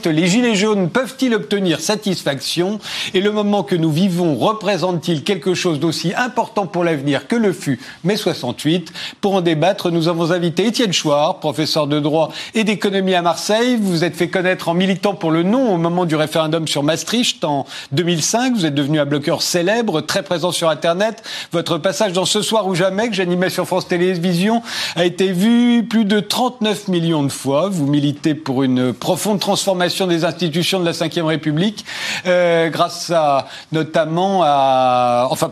Les Gilets jaunes peuvent-ils obtenir satisfaction? Et le moment que nous vivons représente-t-il quelque chose d'aussi important pour l'avenir que le fut mai 68? Pour en débattre, nous avons invité Étienne Chouard, professeur de droit et d'économie à Marseille. Vous vous êtes fait connaître en militant pour le non au moment du référendum sur Maastricht en 2005. Vous êtes devenu un blogueur célèbre, très présent sur Internet. Votre passage dans Ce soir ou jamais, que j'animais sur France Télévisions, a été vu plus de 39 millions de fois. Vous militez pour une profonde transformation des institutions de la Ve République, grâce à, notamment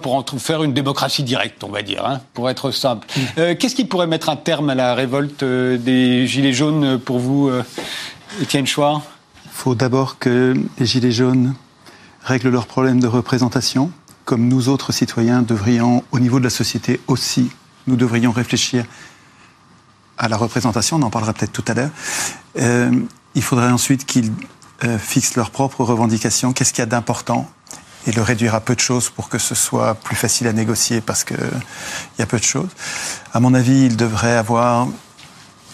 pour en faire une démocratie directe, on va dire, pour être simple. Qu'est-ce qui pourrait mettre un terme à la révolte des Gilets jaunes pour vous, Étienne Chouard? Il faut d'abord que les Gilets jaunes règlent leurs problèmes de représentation, comme nous autres citoyens devrions, au niveau de la société aussi, nous devrions réfléchir à la représentation, on en parlera peut-être tout à l'heure. Il faudrait ensuite qu'ils fixent leurs propres revendications. Qu'est-ce qu'il y a d'important? Et le réduire à peu de choses pour que ce soit plus facile à négocier parce qu'il y a peu de choses. À mon avis, ils devraient avoir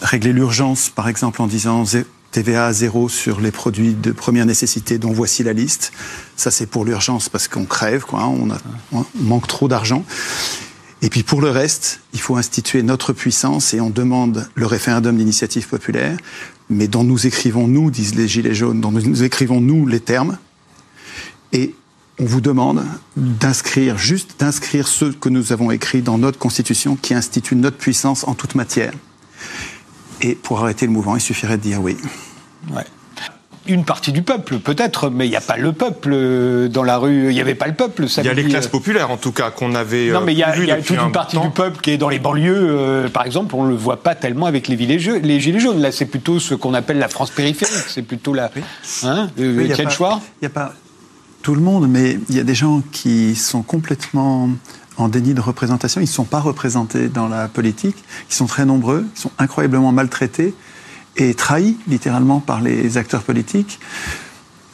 réglé l'urgence, par exemple, en disant TVA à zéro sur les produits de première nécessité dont voici la liste. Ça, c'est pour l'urgence parce qu'on crève, on manque trop d'argent. Et puis pour le reste, il faut instituer notre puissance et on demande le référendum d'initiative populaire, mais dont nous écrivons, nous, disent les Gilets jaunes, dont nous écrivons, nous, les termes. Et on vous demande d'inscrire ce que nous avons écrit dans notre Constitution qui institue notre puissance en toute matière. Et pour arrêter le mouvement, il suffirait de dire oui. Ouais. Une partie du peuple, peut-être, mais il n'y a pas le peuple dans la rue. Il n'y avait pas le peuple samedi. Il y a les classes populaires, en tout cas, qu'on avait. Non, mais il y a toute une partie du peuple qui est dans les banlieues. Par exemple, on ne le voit pas tellement avec les Gilets jaunes. Là, c'est plutôt ce qu'on appelle la France périphérique. C'est plutôt la. Étienne Chouard ? Il n'y a pas tout le monde, mais il y a des gens qui sont complètement en déni de représentation. Ils ne sont pas représentés dans la politique. Ils sont très nombreux. Ils sont incroyablement maltraités et trahis littéralement par les acteurs politiques.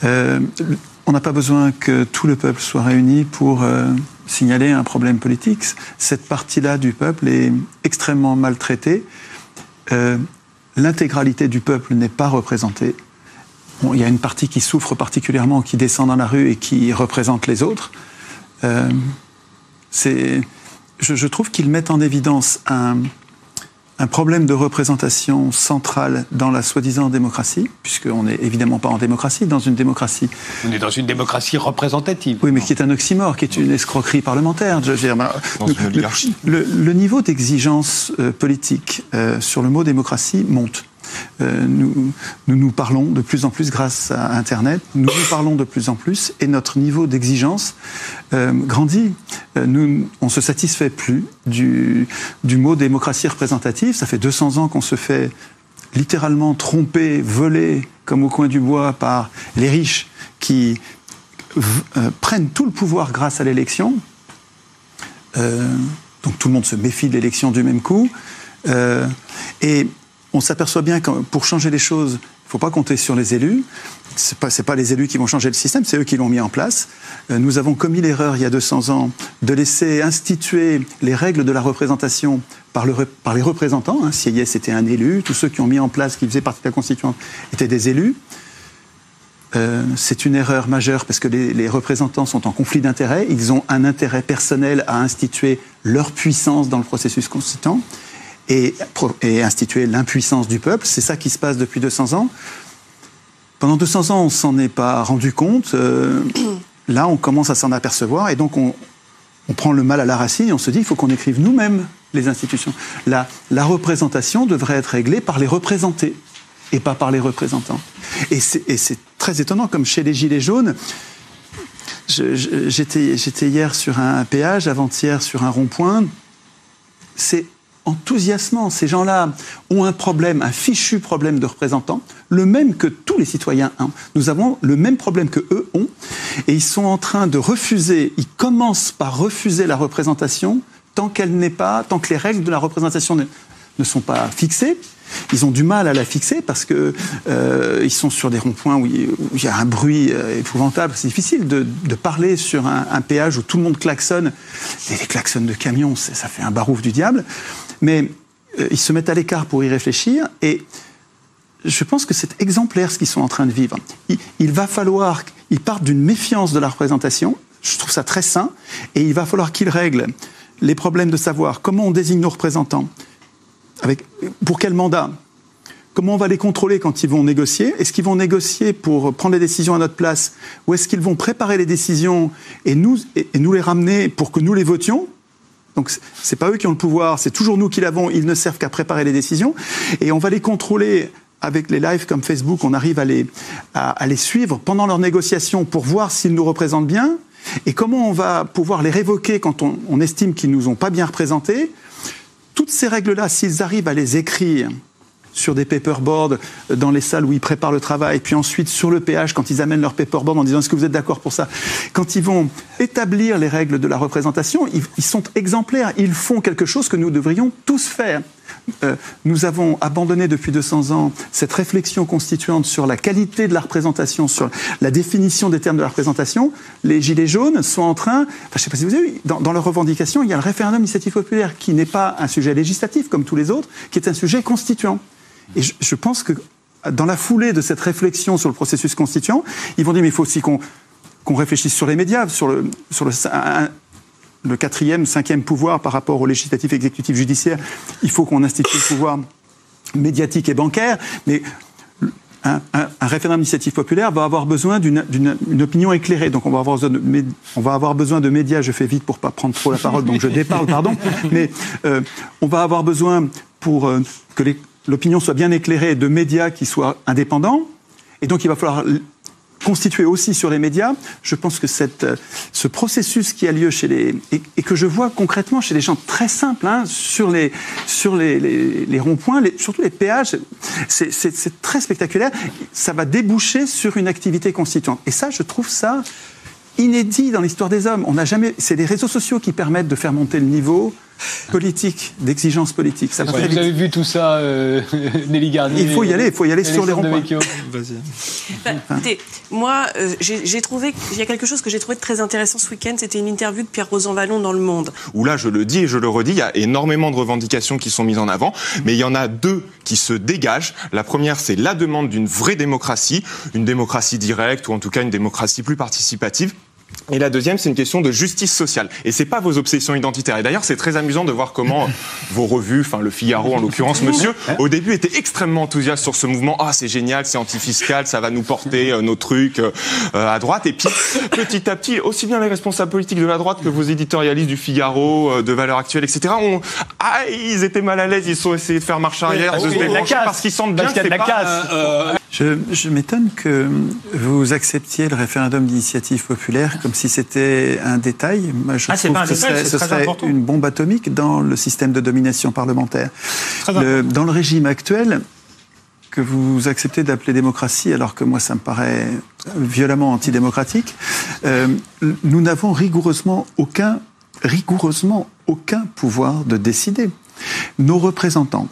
On n'a pas besoin que tout le peuple soit réuni pour signaler un problème politique. Cette partie-là du peuple est extrêmement maltraitée. L'intégralité du peuple n'est pas représentée. Il y a une partie qui souffre particulièrement, qui descend dans la rue et qui représente les autres. Je trouve qu'ils mettent en évidence un problème de représentation centrale dans la soi-disant démocratie, puisqu'on n'est évidemment pas en démocratie, dans une démocratie. On est dans une démocratie représentative. Oui, mais qui est un oxymore, qui est une escroquerie parlementaire. Dans une oligarchie. Le niveau d'exigence politique sur le mot démocratie monte. Nous parlons de plus en plus grâce à Internet, nous parlons de plus en plus et notre niveau d'exigence grandit. On ne se satisfait plus du mot démocratie représentative. Ça fait 200 ans qu'on se fait littéralement tromper, voler comme au coin du bois par les riches qui prennent tout le pouvoir grâce à l'élection. Donc tout le monde se méfie de l'élection du même coup. Et on s'aperçoit bien que pour changer les choses, il ne faut pas compter sur les élus. Ce n'est pas les élus qui vont changer le système, c'est eux qui l'ont mis en place. Nous avons commis l'erreur, il y a 200 ans, de laisser instituer les règles de la représentation par les représentants. Sieyès était un élu, tous ceux qui ont mis en place, qui faisaient partie de la Constitution, étaient des élus. C'est une erreur majeure parce que les représentants sont en conflit d'intérêts. Ils ont un intérêt personnel à instituer leur puissance dans le processus constituant. Et instituer l'impuissance du peuple. C'est ça qui se passe depuis 200 ans. Pendant 200 ans, on ne s'en est pas rendu compte. Là, on commence à s'en apercevoir. Et donc, on prend le mal à la racine et on se dit il faut qu'on écrive nous-mêmes les institutions. La représentation devrait être réglée par les représentés et pas par les représentants. Et c'est très étonnant, comme chez les Gilets jaunes. J'étais hier sur un péage, avant-hier sur un rond-point. C'est enthousiasmant. Ces gens-là ont un problème, un fichu problème de représentants, le même que tous les citoyens ont. Nous avons le même problème que eux ont, et ils sont en train de refuser, ils commencent par refuser la représentation tant que les règles de la représentation ne sont pas fixées. Ils ont du mal à la fixer parce que ils sont sur des ronds-points où il y a un bruit épouvantable. C'est difficile de parler sur un péage où tout le monde klaxonne. Et les klaxons de camions, ça fait un barouf du diable. Mais ils se mettent à l'écart pour y réfléchir. Et je pense que c'est exemplaire ce qu'ils sont en train de vivre. Il va falloir qu'ils partent d'une méfiance de la représentation, je trouve ça très sain, et il va falloir qu'ils règlent les problèmes de savoir comment on désigne nos représentants, pour quel mandat, comment on va les contrôler quand ils vont négocier, est-ce qu'ils vont négocier pour prendre les décisions à notre place, ou est-ce qu'ils vont préparer les décisions et nous les ramener pour que nous les votions. Donc, c'est pas eux qui ont le pouvoir, c'est toujours nous qui l'avons, ils ne servent qu'à préparer les décisions, et on va les contrôler avec les lives comme Facebook, on arrive à les suivre pendant leurs négociations pour voir s'ils nous représentent bien, et comment on va pouvoir les révoquer quand on estime qu'ils nous ont pas bien représentés. Toutes ces règles-là, s'ils arrivent à les écrire sur des paperboards dans les salles où ils préparent le travail, puis ensuite sur le péage quand ils amènent leur paperboard en disant est-ce que vous êtes d'accord pour ça, quand ils vont établir les règles de la représentation, ils sont exemplaires, ils font quelque chose que nous devrions tous faire. Nous avons abandonné depuis 200 ans cette réflexion constituante sur la qualité de la représentation, sur la définition des termes de la représentation. Les Gilets jaunes sont en train, je ne sais pas si vous avez vu, dans leurs revendications, il y a le référendum d'initiative populaire qui n'est pas un sujet législatif comme tous les autres, qui est un sujet constituant. Et je pense que dans la foulée de cette réflexion sur le processus constituant, ils vont dire mais il faut aussi qu'on réfléchisse sur les médias, sur le 4e, 5e pouvoir par rapport au législatif, exécutif, judiciaire. Il faut qu'on institue le pouvoir médiatique et bancaire, mais un référendum d'initiative populaire va avoir besoin d'une opinion éclairée. Donc on va avoir besoin de médias, je fais vite pour pas prendre trop la parole, donc je déparle, pardon, mais on va avoir besoin pour que l'opinion soit bien éclairée de médias qui soient indépendants, et donc il va falloir constitué aussi sur les médias. Je pense que ce processus qui a lieu et que je vois concrètement chez des gens très simples, sur les ronds-points, surtout les péages, c'est très spectaculaire. Ça va déboucher sur une activité constituante. Et ça, je trouve ça inédit dans l'histoire des hommes. C'est les réseaux sociaux qui permettent de faire monter le niveau politique, d'exigence politique. Ça va très vite. Vous avez vu tout ça, Nelly Garnier. Il faut y aller sur les ronds-points. Vas-y. Écoutez, moi, j'ai trouvé qu'il y a quelque chose que j'ai trouvé très intéressant ce week-end, c'était une interview de Pierre Rosanvallon dans Le Monde. Où là, je le dis et je le redis, il y a énormément de revendications qui sont mises en avant, mais il y en a deux qui se dégagent. La première, c'est la demande d'une vraie démocratie, une démocratie directe ou en tout cas une démocratie plus participative. Et la deuxième, c'est une question de justice sociale. Et c'est pas vos obsessions identitaires. Et d'ailleurs, c'est très amusant de voir comment vos revues, enfin Le Figaro en l'occurrence, monsieur, au début était extrêmement enthousiaste sur ce mouvement. Ah, c'est génial, c'est antifiscal, ça va nous porter nos trucs à droite. Et puis, petit à petit, aussi bien les responsables politiques de la droite que vos éditorialistes du Figaro, de Valeurs Actuelles, etc. Ils étaient mal à l'aise, ils ont essayé de faire marche arrière, de se débrancher parce qu'ils sentent bien que c'est pas... Je m'étonne que vous acceptiez le référendum d'initiative populaire comme si c'était un détail. Moi, je trouve que ce serait une bombe atomique dans le système de domination parlementaire. Dans le régime actuel, que vous acceptez d'appeler démocratie, alors que moi ça me paraît violemment antidémocratique, nous n'avons rigoureusement aucun pouvoir de décider. Nos représentants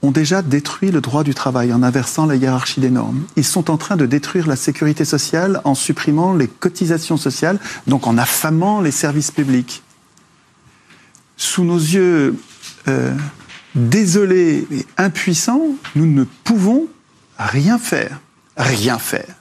ont déjà détruit le droit du travail en inversant la hiérarchie des normes. Ils sont en train de détruire la sécurité sociale en supprimant les cotisations sociales, donc en affamant les services publics. Sous nos yeux désolés et impuissants, nous ne pouvons rien faire. Rien faire.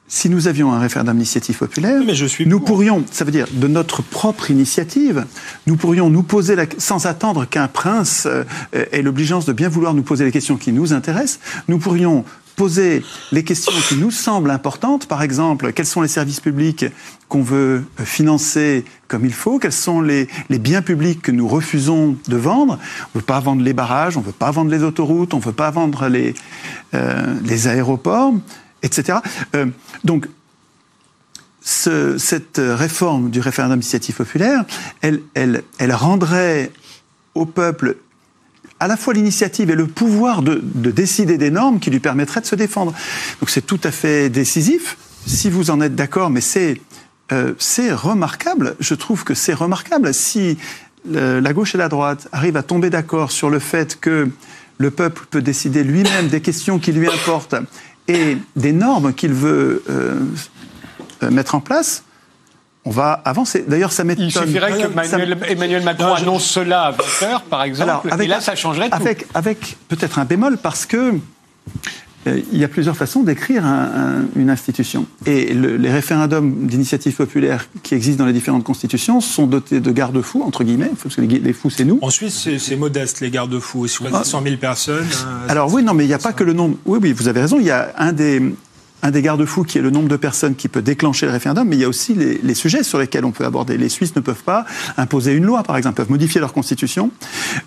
Si nous avions un référendum d'initiative populaire, nous pourrions, ça veut dire de notre propre initiative, nous pourrions nous poser, sans attendre qu'un prince ait l'obligeance de bien vouloir nous poser les questions qui nous intéressent, nous pourrions poser les questions qui nous semblent importantes. Par exemple, quels sont les services publics qu'on veut financer comme il faut? Quels sont les biens publics que nous refusons de vendre? On ne veut pas vendre les barrages, on ne veut pas vendre les autoroutes, on ne veut pas vendre les aéroports, etc. Donc, cette réforme du référendum d'initiative populaire, elle rendrait au peuple à la fois l'initiative et le pouvoir de décider des normes qui lui permettraient de se défendre. Donc c'est tout à fait décisif, si vous en êtes d'accord, mais c'est remarquable. Je trouve que c'est remarquable. Si la gauche et la droite arrivent à tomber d'accord sur le fait que le peuple peut décider lui-même des questions qui lui importent et des normes qu'il veut mettre en place, on va avancer. D'ailleurs, ça m'étonne. Il suffirait que Emmanuel Macron annonce cela à 20h, par exemple, et là, ça changerait tout. Avec peut-être un bémol, parce que il y a plusieurs façons d'écrire une institution. Et les référendums d'initiative populaire qui existent dans les différentes constitutions sont dotés de garde-fous, entre guillemets, parce que les fous, c'est nous. En Suisse, c'est modeste, les garde-fous. Sur 100 000 personnes. Alors oui, non, mais il n'y a pas que le nombre. Oui, vous avez raison, il y a un des garde-fous qui est le nombre de personnes qui peut déclencher le référendum, mais il y a aussi les sujets sur lesquels on peut aborder. Les Suisses ne peuvent pas imposer une loi, par exemple, peuvent modifier leur constitution.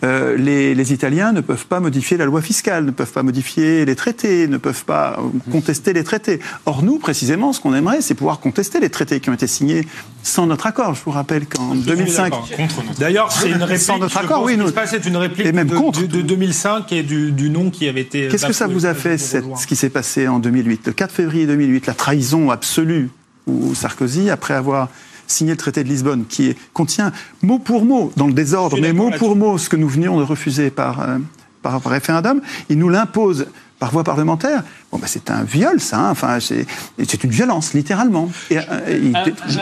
Les Italiens ne peuvent pas modifier la loi fiscale, ne peuvent pas modifier les traités, ne peuvent pas contester les traités. Or, nous, précisément, ce qu'on aimerait, c'est pouvoir contester les traités qui ont été signés sans notre accord. Je vous rappelle qu'en 2005... D'ailleurs, c'est une réplique, sans notre accord, oui, c'est une réplique et même de 2005 et du nom qui avait été... Qu'est-ce que ça vous a fait, ce qui s'est passé en 2008 ? Le 4 février 2008, la trahison absolue où Sarkozy, après avoir signé le traité de Lisbonne, qui contient mot pour mot, dans le désordre, mais mot pour mot, ce que nous venions de refuser par référendum, il nous l'impose par voie parlementaire. Bon, c'est un viol, ça. Hein. Enfin, c'est une violence, littéralement.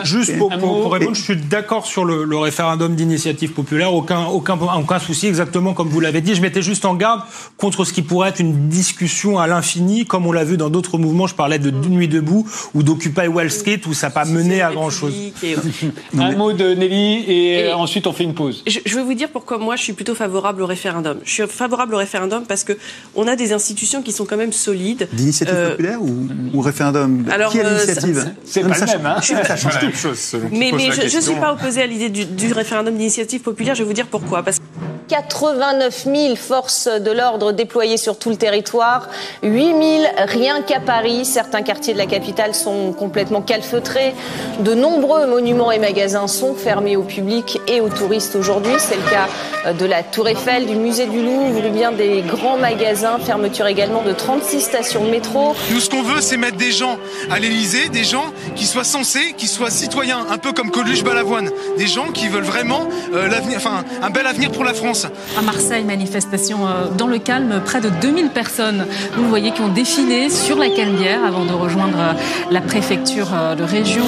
Juste pour répondre, je suis d'accord sur le référendum d'initiative populaire. Aucun souci, exactement comme vous l'avez dit. Je mettais juste en garde contre ce qui pourrait être une discussion à l'infini, comme on l'a vu dans d'autres mouvements. Je parlais de Nuit debout ou d'Occupy Wall Street, où ça n'a pas mené à grand-chose. Un mot de Nelly, et ensuite on fait une pause. Je vais vous dire pourquoi moi je suis plutôt favorable au référendum. Je suis favorable au référendum parce qu'on a des institutions qui sont quand même solides. D'initiative populaire ou référendum? Alors, qui est l'initiative? C'est pas le même, hein. Ça change quelque chose. Mais je ne suis pas opposée à l'idée du référendum d'initiative populaire. Je vais vous dire pourquoi. Parce 89 000 forces de l'ordre déployées sur tout le territoire, 8 000 rien qu'à Paris. Certains quartiers de la capitale sont complètement calfeutrés. De nombreux monuments et magasins sont fermés au public et aux touristes aujourd'hui. C'est le cas de la Tour Eiffel, du musée du Louvre ou bien des grands magasins. Fermeture également de 36 stations de métro. Nous, ce qu'on veut, c'est mettre des gens à l'Élysée, des gens qui soient sensés, qui soient citoyens, un peu comme Coluche-Balavoine. Des gens qui veulent vraiment un bel avenir pour la France. À Marseille, manifestation dans le calme, près de 2000 personnes, vous le voyez, qui ont défilé sur la Canebière avant de rejoindre la préfecture de région.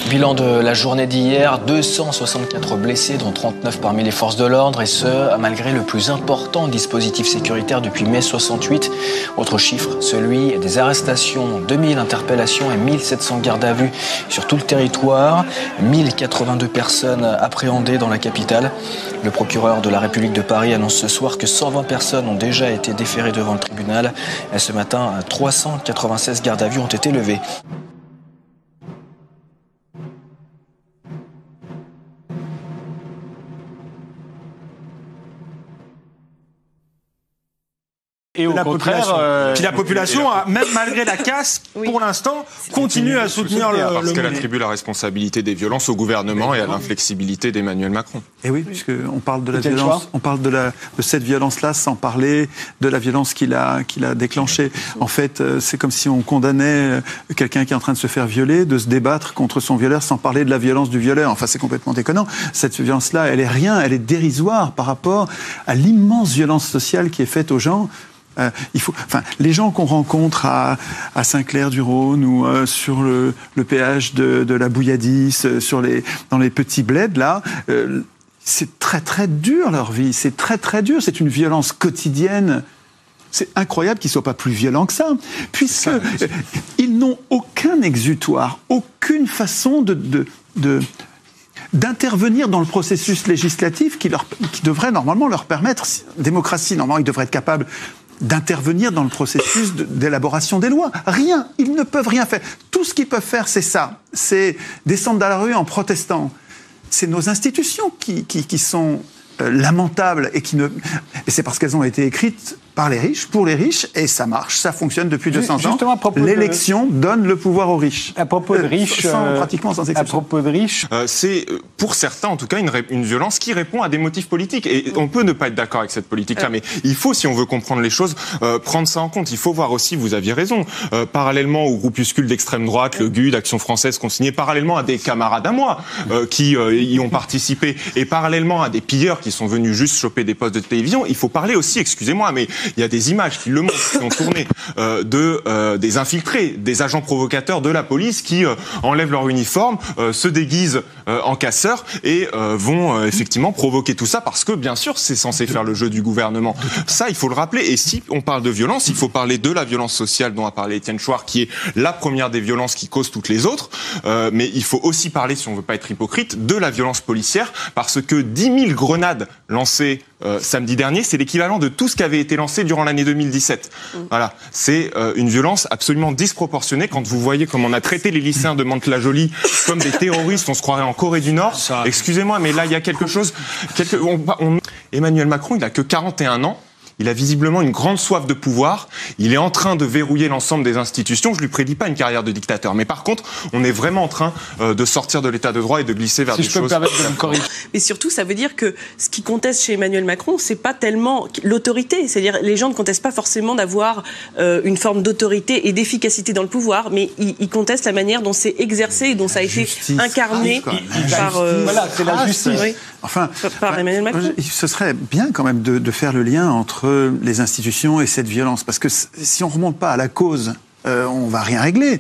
Bilan de la journée d'hier, 264 blessés, dont 39 parmi les forces de l'ordre, et ce, malgré le plus important dispositif sécuritaire depuis mai 68. Autre chiffre, celui des arrestations, 2000 interpellations et 1700 gardes à vue sur tout le territoire, 1082 personnes appréhendées dans la capitale. Le procureur de la République de Paris annonce ce soir que 120 personnes ont déjà été déférées devant le tribunal. Et ce matin, 396 gardes à vue ont été levées. Et au contraire, puis la population, même malgré la casse, pour l'instant, continue à soutenir le parce qu'elle modèle. attribue la responsabilité des violences au gouvernement et à l'inflexibilité d'Emmanuel Macron. Et oui, puisqu'on parle de la violence, on parle de cette violence-là sans parler de la violence qu'il a déclenchée. En fait, c'est comme si on condamnait quelqu'un qui est en train de se faire violer, de se débattre contre son violeur sans parler de la violence du violeur. Enfin, c'est complètement déconnant. Cette violence-là, elle est rien, elle est dérisoire par rapport à l'immense violence sociale qui est faite aux gens. Les gens qu'on rencontre à Saint-Clair-du-Rhône ou sur le péage de la Bouilladis, dans les petits bleds là, c'est très très dur leur vie, c'est très très dur, c'est une violence quotidienne. C'est incroyable qu'ils ne soient pas plus violents que ça, puisque ils n'ont aucun exutoire, aucune façon d'intervenir dans le processus législatif qui devrait normalement leur permettre, démocratie, normalement ils devraient être capables d'intervenir dans le processus d'élaboration des lois. Rien, ils ne peuvent rien faire. Tout ce qu'ils peuvent faire, c'est ça, c'est descendre dans la rue en protestant. C'est nos institutions qui sont lamentables et c'est parce qu'elles ont été écrites par les riches, pour les riches, et ça marche, ça fonctionne depuis 200 ans. L'élection donne le pouvoir aux riches. À propos de riches, pratiquement sans exception. À propos de riches, c'est pour certains en tout cas une violence qui répond à des motifs politiques. Et on peut ne pas être d'accord avec cette politique-là, mais il faut, si on veut comprendre les choses, prendre ça en compte. Il faut voir aussi, vous aviez raison, parallèlement aux groupuscules d'extrême droite, le GUD, Action française consignée, parallèlement à des camarades à moi qui y ont participé, et parallèlement à des pilleurs qui sont venus juste choper des postes de télévision, il faut parler aussi, excusez-moi, mais il y a des images qui le montrent, qui ont tourné, des infiltrés, des agents provocateurs de la police qui enlèvent leur uniforme, se déguisent en casseurs et vont effectivement provoquer tout ça parce que, bien sûr, c'est censé faire le jeu du gouvernement. Ça, il faut le rappeler. Et si on parle de violence, il faut parler de la violence sociale dont a parlé Étienne Chouard, qui est la première des violences qui causent toutes les autres. Mais il faut aussi parler, si on veut pas être hypocrite, de la violence policière, parce que 10 000 grenades lancées samedi dernier, c'est l'équivalent de tout ce qui avait été lancé durant l'année 2017. Voilà, c'est une violence absolument disproportionnée quand vous voyez comment on a traité les lycéens de Mantes-la-Jolie comme des terroristes, on se croirait en Corée du Nord. Excusez-moi, mais là il y a quelque chose. Emmanuel Macron, il a que 41 ans. Il a visiblement une grande soif de pouvoir. Il est en train de verrouiller l'ensemble des institutions. Je lui prédis pas une carrière de dictateur. Mais par contre, on est vraiment en train de sortir de l'état de droit et de glisser vers des choses... Mais surtout, ça veut dire que ce qui conteste chez Emmanuel Macron, c'est pas tellement l'autorité. C'est-à-dire, les gens ne contestent pas forcément d'avoir une forme d'autorité et d'efficacité dans le pouvoir, mais ils contestent la manière dont c'est exercé et dont ça a été incarné par... voilà, c'est la justice. Oui. Enfin, par Emmanuel Macron. Ce serait bien quand même de faire le lien entre les institutions et cette violence, parce que si on ne remonte pas à la cause, on va rien régler.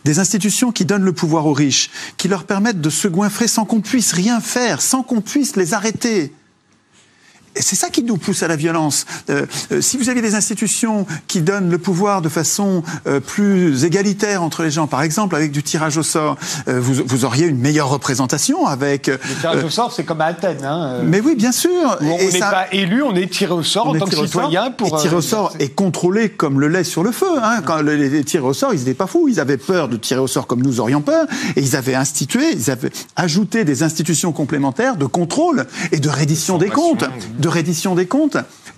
Des institutions qui donnent le pouvoir aux riches, qui leur permettent de se goinfrer sans qu'on puisse rien faire, sans qu'on puisse les arrêter. Et c'est ça qui nous pousse à la violence. Si vous aviez des institutions qui donnent le pouvoir de façon plus égalitaire entre les gens, par exemple avec du tirage au sort, vous auriez une meilleure représentation avec... Le tirage au sort, c'est comme à Athènes. Mais oui, bien sûr. Où on n'est pas élu, on est tiré au sort en tant que citoyen. Et tiré au sort est contrôlé comme le lait sur le feu. Quand les tirés au sort, ils n'étaient pas fous. Ils avaient peur de tirer au sort comme nous aurions peur. Et ils avaient ajouté des institutions complémentaires de contrôle et de reddition des comptes.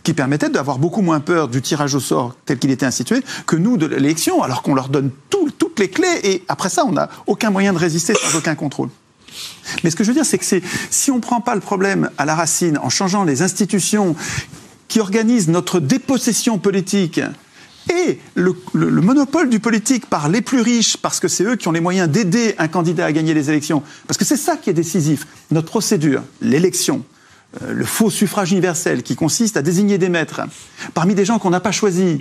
Qui permettait d'avoir beaucoup moins peur du tirage au sort tel qu'il était institué que nous de l'élection, alors qu'on leur donne toutes les clés et après ça, on n'a aucun moyen de résister sans aucun contrôle. Mais ce que je veux dire, c'est que si on ne prend pas le problème à la racine en changeant les institutions qui organisent notre dépossession politique et le monopole du politique par les plus riches, parce que c'est eux qui ont les moyens d'aider un candidat à gagner les élections, parce que c'est ça qui est décisif, notre procédure, l'élection, le faux suffrage universel qui consiste à désigner des maîtres parmi des gens qu'on n'a pas choisis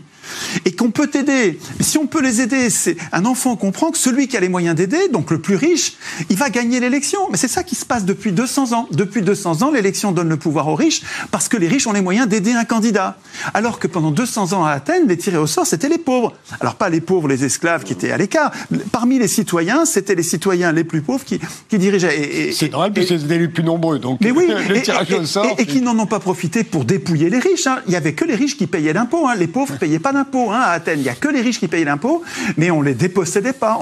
et qu'on peut aider. Mais si on peut les aider, c'est un enfant comprend que celui qui a les moyens d'aider, donc le plus riche, il va gagner l'élection. Mais c'est ça qui se passe depuis 200 ans. Depuis 200 ans, l'élection donne le pouvoir aux riches parce que les riches ont les moyens d'aider un candidat. Alors que pendant 200 ans à Athènes, les tirés au sort, c'était les pauvres. Alors pas les pauvres, les esclaves qui étaient à l'écart. Parmi les citoyens, c'était les citoyens les plus pauvres qui dirigeaient. C'est normal, puisque c'était les plus nombreux. Donc mais oui, le tirage au au sort. Et qui n'en ont pas profité pour dépouiller les riches. Il n'y avait que les riches qui payaient l'impôt. Les pauvres ne payaient pas d'impôt. À Athènes, il n'y a que les riches qui payaient l'impôt, mais on ne les dépossédait pas.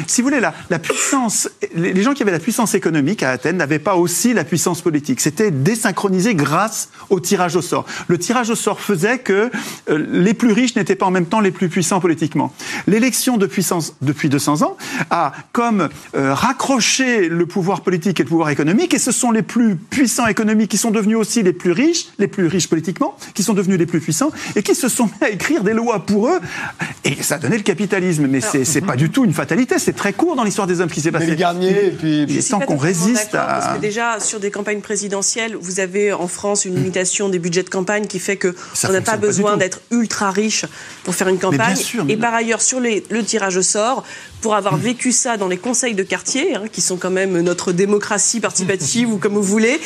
Si vous voulez, la puissance, les gens qui avaient la puissance économique à Athènes n'avaient pas aussi la puissance politique. C'était désynchronisé grâce au tirage au sort. Le tirage au sort faisait que les plus riches n'étaient pas en même temps les plus puissants politiquement. L'élection depuis 200 ans a comme raccroché le pouvoir politique et le pouvoir économique, et ce sont les plus puissants économiques qui sont devenus aussi les plus riches politiquement, qui sont devenus les plus puissants, et qui se sont mis à écrire des lois pour eux, et ça a donné le capitalisme. Mais c'est pas du tout une fatalité, c'est très court dans l'histoire des hommes qui s'est passé. Mais Garnier, et puis tant qu'on résiste à... Parce que déjà, sur des campagnes présidentielles, vous avez en France une limitation des budgets de campagne qui fait qu'on n'a pas besoin d'être ultra riche pour faire une campagne. Et par ailleurs, sur le tirage au sort, pour avoir vécu ça dans les conseils de quartier, qui sont quand même notre démocratie participative ou comme vous voulez,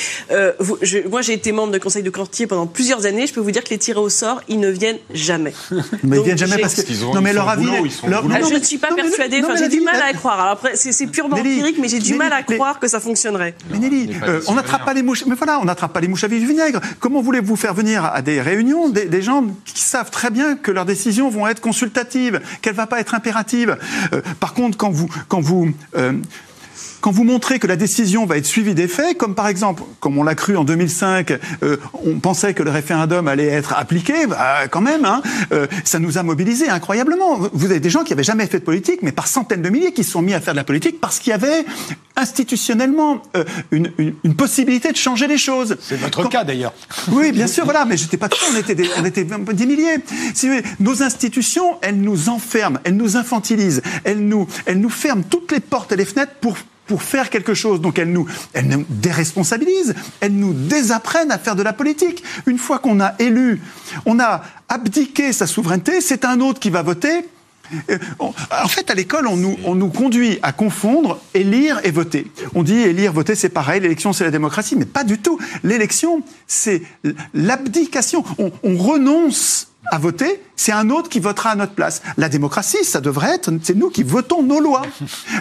moi j'ai été membre de conseil de quartier pendant plusieurs années, je peux vous dire que les tirés au sort, ils ne viennent jamais. Mais ils viennent jamais parce que... Non, mais leur avis... Je ne suis pas persuadée, j'ai du mal à y croire. Alors après, c'est purement empirique, mais j'ai du mal à croire que ça fonctionnerait. Mais Nelly, on n'attrape pas les mouches. Mais voilà, on n'attrape pas les mouches avec du vinaigre. Comment voulez-vous faire venir à des réunions des gens qui savent très bien que leurs décisions vont être consultatives, qu'elles ne vont pas être impératives? Par contre, quand vous montrez que la décision va être suivie des faits, comme par exemple, comme on l'a cru en 2005, on pensait que le référendum allait être appliqué, quand même, ça nous a mobilisés incroyablement. Vous avez des gens qui n'avaient jamais fait de politique, mais par centaines de milliers qui se sont mis à faire de la politique parce qu'il y avait institutionnellement une possibilité de changer les choses. C'est votre cas d'ailleurs. Oui, bien sûr, voilà, mais j'étais pas tout, on était des milliers. Si vous voulez, nos institutions, elles nous enferment, elles nous infantilisent, elles nous ferment toutes les portes et les fenêtres pour faire quelque chose. Donc elles nous déresponsabilisent, elles nous désapprennent à faire de la politique. Une fois qu'on a élu, on a abdiqué sa souveraineté, c'est un autre qui va voter. En fait, à l'école, on nous conduit à confondre élire et voter. On dit élire, voter, c'est pareil, l'élection, c'est la démocratie, mais pas du tout. L'élection, c'est l'abdication. On renonce à voter, c'est un autre qui votera à notre place. La démocratie, ça devrait être, c'est nous qui votons nos lois.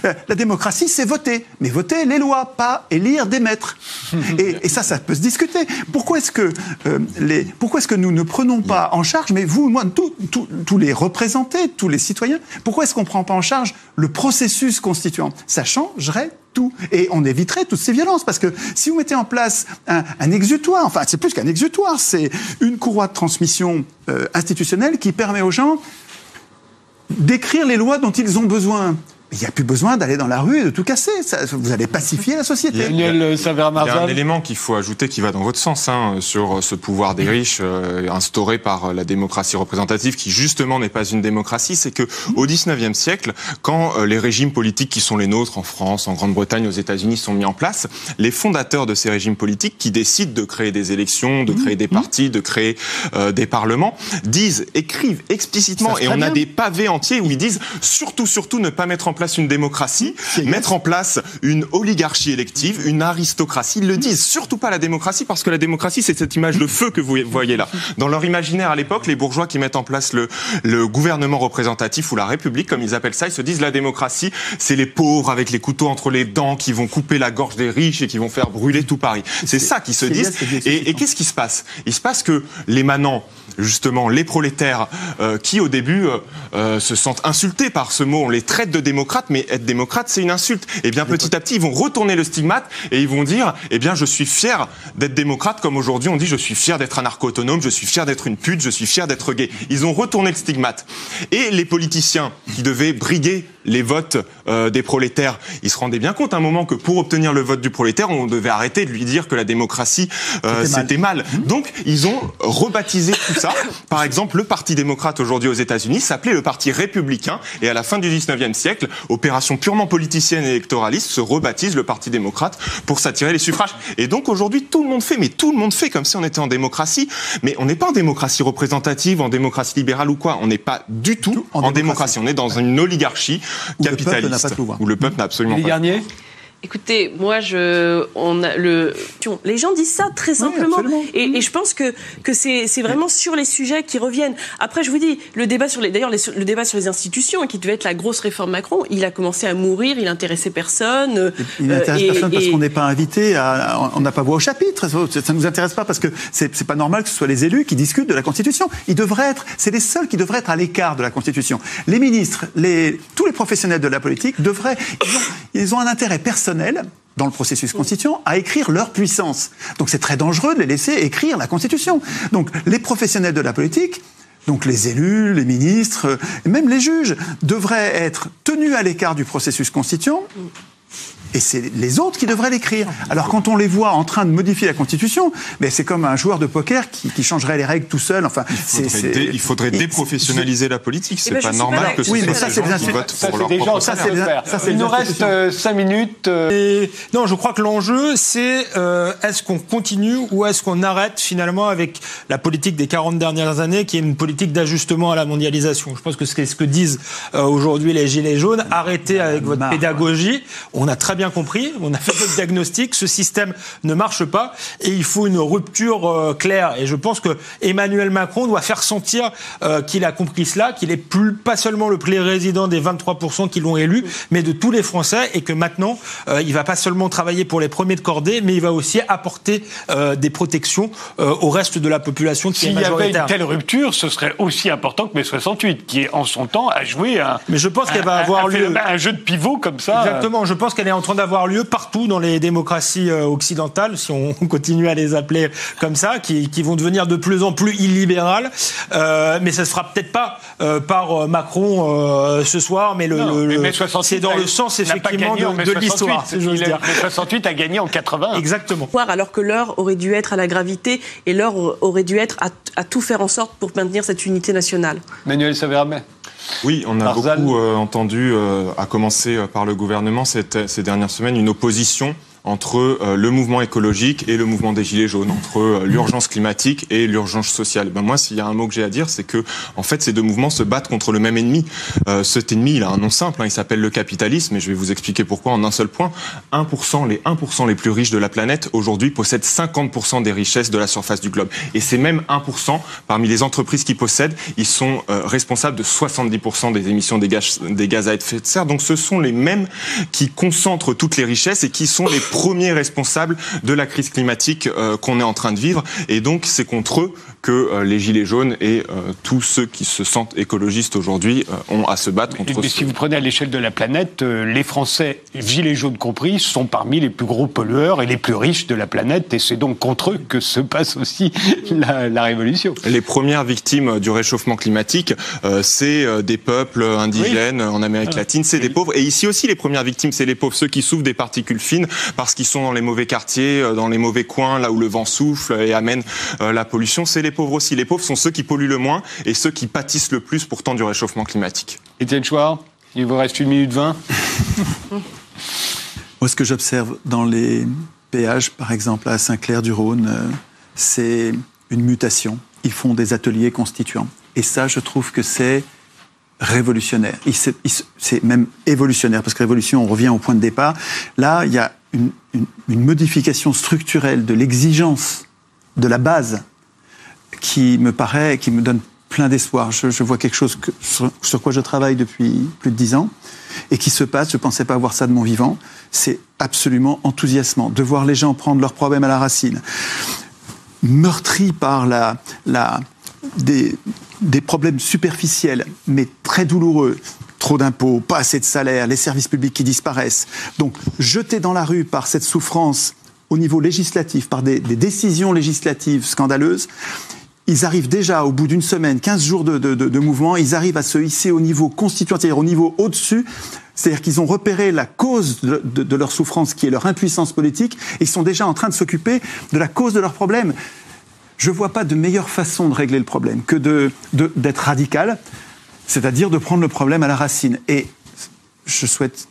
La démocratie, c'est voter. Mais voter les lois, pas élire des maîtres. Et ça peut se discuter. Pourquoi est-ce que nous ne prenons pas en charge, mais vous, moi, tous les représentés, tous les citoyens, pourquoi est-ce qu'on ne prend pas en charge le processus constituant? Ça changerait tout. Et on éviterait toutes ces violences. Parce que si vous mettez en place un exutoire, enfin, c'est plus qu'un exutoire, c'est une courroie de transmission institutionnelle qui permet aux gens d'écrire les lois dont ils ont besoin. Il n'y a plus besoin d'aller dans la rue et de tout casser. Vous allez pacifier la société. Il y a un élément qu'il faut ajouter qui va dans votre sens, sur ce pouvoir des riches instauré par la démocratie représentative, qui justement n'est pas une démocratie. C'est que au XIXe siècle, quand les régimes politiques qui sont les nôtres en France, en Grande-Bretagne, aux États-Unis sont mis en place, les fondateurs de ces régimes politiques qui décident de créer des élections, de créer des partis, de créer des parlements, écrivent explicitement, et on a des pavés entiers où ils disent surtout ne pas mettre en place une démocratie, mettre en place une oligarchie élective, une aristocratie. Ils le disent, surtout pas la démocratie, parce que la démocratie, c'est cette image de feu que vous voyez là. Dans leur imaginaire à l'époque, les bourgeois qui mettent en place le gouvernement représentatif ou la République, comme ils appellent ça, ils se disent la démocratie, c'est les pauvres avec les couteaux entre les dents qui vont couper la gorge des riches et qui vont faire brûler tout Paris. C'est ça qu'ils se disent. Et qu'est-ce qui se passe? Il se passe que les manants, justement, les prolétaires, qui au début se sentent insultés par ce mot, on les traite de démocrates, mais être démocrate, c'est une insulte. Et bien petit à petit, ils vont retourner le stigmate et ils vont dire, je suis fier d'être démocrate, comme aujourd'hui on dit, je suis fier d'être anarcho-autonome, je suis fier d'être une pute, je suis fier d'être gay. Ils ont retourné le stigmate. Et les politiciens qui devaient briguer les votes des prolétaires, ils se rendaient bien compte à un moment que pour obtenir le vote du prolétaire, on devait arrêter de lui dire que la démocratie, c'était mal. Donc, ils ont rebaptisé tout ça. Par exemple, le Parti démocrate aujourd'hui aux États-Unis s'appelait le Parti républicain, et à la fin du XIXe siècle, opération purement politicienne et électoraliste, se rebaptise le Parti démocrate pour s'attirer les suffrages. Et donc aujourd'hui, tout le monde fait comme si on était en démocratie, mais on n'est pas en démocratie représentative, en démocratie libérale ou quoi. On n'est pas du tout en démocratie. On est dans une oligarchie capitaliste où le peuple n'a absolument pas. Garnier. Écoutez, moi, les gens disent ça très simplement, et je pense que c'est vraiment sur les sujets qui reviennent. Après, je vous dis, le débat sur les institutions, qui devait être la grosse réforme Macron, il a commencé à mourir, il n'intéressait personne. Il n'intéresse personne parce qu'on n'est pas invité, on n'a pas voix au chapitre. Ça ne nous intéresse pas parce que c'est pas normal que ce soit les élus qui discutent de la Constitution. C'est les seuls qui devraient être à l'écart de la Constitution. Les ministres, tous les professionnels de la politique ils ont un intérêt personnel dans le processus constituant à écrire leur puissance. Donc c'est très dangereux de les laisser écrire la Constitution. Donc les professionnels de la politique, donc les élus, les ministres, et même les juges, devraient être tenus à l'écart du processus constituant. Et c'est les autres qui devraient l'écrire. Alors quand on les voit en train de modifier la Constitution, c'est comme un joueur de poker qui changerait les règles tout seul. Enfin, il faudrait déprofessionnaliser la politique. C'est pas normal que ce soit ça, c'est des gens qui votent pour leur propre salaire. Il nous reste 5 minutes. Non, je crois que l'enjeu, c'est est-ce qu'on continue ou est-ce qu'on arrête finalement avec la politique des 40 dernières années, qui est une politique d'ajustement à la mondialisation. Je pense que c'est ce que disent aujourd'hui les Gilets jaunes. Arrêtez avec votre pédagogie. On a très bien compris, on a fait notre diagnostic, ce système ne marche pas et il faut une rupture claire. Et je pense que Emmanuel Macron doit faire sentir qu'il a compris cela, qu'il est pas seulement le président des 23% qui l'ont élu, mais de tous les Français, et que maintenant, il va pas seulement travailler pour les premiers de cordée, mais il va aussi apporter des protections au reste de la population qui est majoritaire. S'il y avait une telle rupture, ce serait aussi important que mai 68, qui en son temps a joué mais je pense qu'elle va avoir lieu un jeu de pivot comme ça. Exactement, je pense qu'elle est en train d'avoir lieu partout dans les démocraties occidentales, si on continue à les appeler comme ça, qui vont devenir de plus en plus illibérales. Mais ça se fera peut-être pas par Macron ce soir, mais c'est dans le sens effectivement de l'histoire. Mai 68 a gagné en 80. Exactement. Alors que l'heure aurait dû être à la gravité et l'heure aurait dû être à tout faire en sorte pour maintenir cette unité nationale. Manuel Saveramé. Oui, on a beaucoup entendu, à commencer par le gouvernement ces dernières semaines, une opposition entre le mouvement écologique et le mouvement des Gilets jaunes, entre l'urgence climatique et l'urgence sociale. Moi, s'il y a un mot que j'ai à dire, c'est que, en fait, ces deux mouvements se battent contre le même ennemi. Cet ennemi, il a un nom simple, il s'appelle le capitalisme, et je vais vous expliquer pourquoi en un seul point. Les 1% les plus riches de la planète, aujourd'hui, possèdent 50% des richesses de la surface du globe. Et ces mêmes 1%, parmi les entreprises qui possèdent, ils sont responsables de 70% des émissions des gaz à effet de serre. Donc, ce sont les mêmes qui concentrent toutes les richesses et qui sont les premiers responsables de la crise climatique qu'on est en train de vivre. Et donc, c'est contre eux que les Gilets jaunes et tous ceux qui se sentent écologistes aujourd'hui ont à se battre contre si vous prenez à l'échelle de la planète, les Français, Gilets jaunes compris, sont parmi les plus gros pollueurs et les plus riches de la planète. Et c'est donc contre eux que se passe aussi la révolution. Les premières victimes du réchauffement climatique, c'est des peuples indigènes en Amérique latine, c'est des pauvres. Et ici aussi, les premières victimes, c'est les pauvres, ceux qui souffrent des particules fines, parce qu'ils sont dans les mauvais quartiers, dans les mauvais coins, là où le vent souffle et amène la pollution. C'est les pauvres aussi. Les pauvres sont ceux qui polluent le moins et ceux qui pâtissent le plus pourtant du réchauffement climatique. Étienne Chouard, il vous reste 1 minute 20. Moi, ce que j'observe dans les péages, par exemple à Saint-Clair-du-Rhône, c'est une mutation. Ils font des ateliers constituants. Et ça, je trouve que c'est révolutionnaire. C'est même évolutionnaire, parce que révolution, on revient au point de départ. Là, il y a une modification structurelle de l'exigence de la base qui me donne plein d'espoir. Je vois quelque chose sur quoi je travaille depuis plus de 10 ans et qui se passe. Je ne pensais pas voir ça de mon vivant. C'est absolument enthousiasmant de voir les gens prendre leurs problèmes à la racine, meurtris par des problèmes superficiels, mais très douloureux. Trop d'impôts, pas assez de salaires, les services publics qui disparaissent. Donc, jetés dans la rue par cette souffrance au niveau législatif, par des décisions législatives scandaleuses, ils arrivent déjà, au bout d'une semaine, 15 jours de mouvement, ils arrivent à se hisser au niveau constituant, c'est-à-dire au niveau au-dessus. C'est-à-dire qu'ils ont repéré la cause de leur souffrance, qui est leur impuissance politique, et ils sont déjà en train de s'occuper de la cause de leurs problèmes. Je ne vois pas de meilleure façon de régler le problème que d'être radical, c'est-à-dire de prendre le problème à la racine. Et je souhaite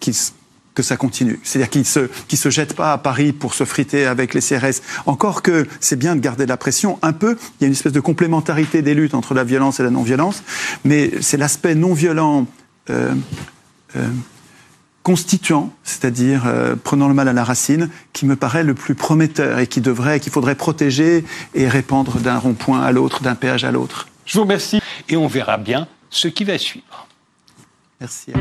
que ça continue. C'est-à-dire qu'ils se jettent pas à Paris pour se friter avec les CRS. Encore que c'est bien de garder la pression un peu. Il y a une espèce de complémentarité des luttes entre la violence et la non-violence. Mais c'est l'aspect non-violent constituant, c'est-à-dire prenant le mal à la racine, qui me paraît le plus prometteur et qu'il faudrait protéger et répandre d'un rond-point à l'autre, d'un péage à l'autre. Je vous remercie et on verra bien ce qui va suivre. Merci.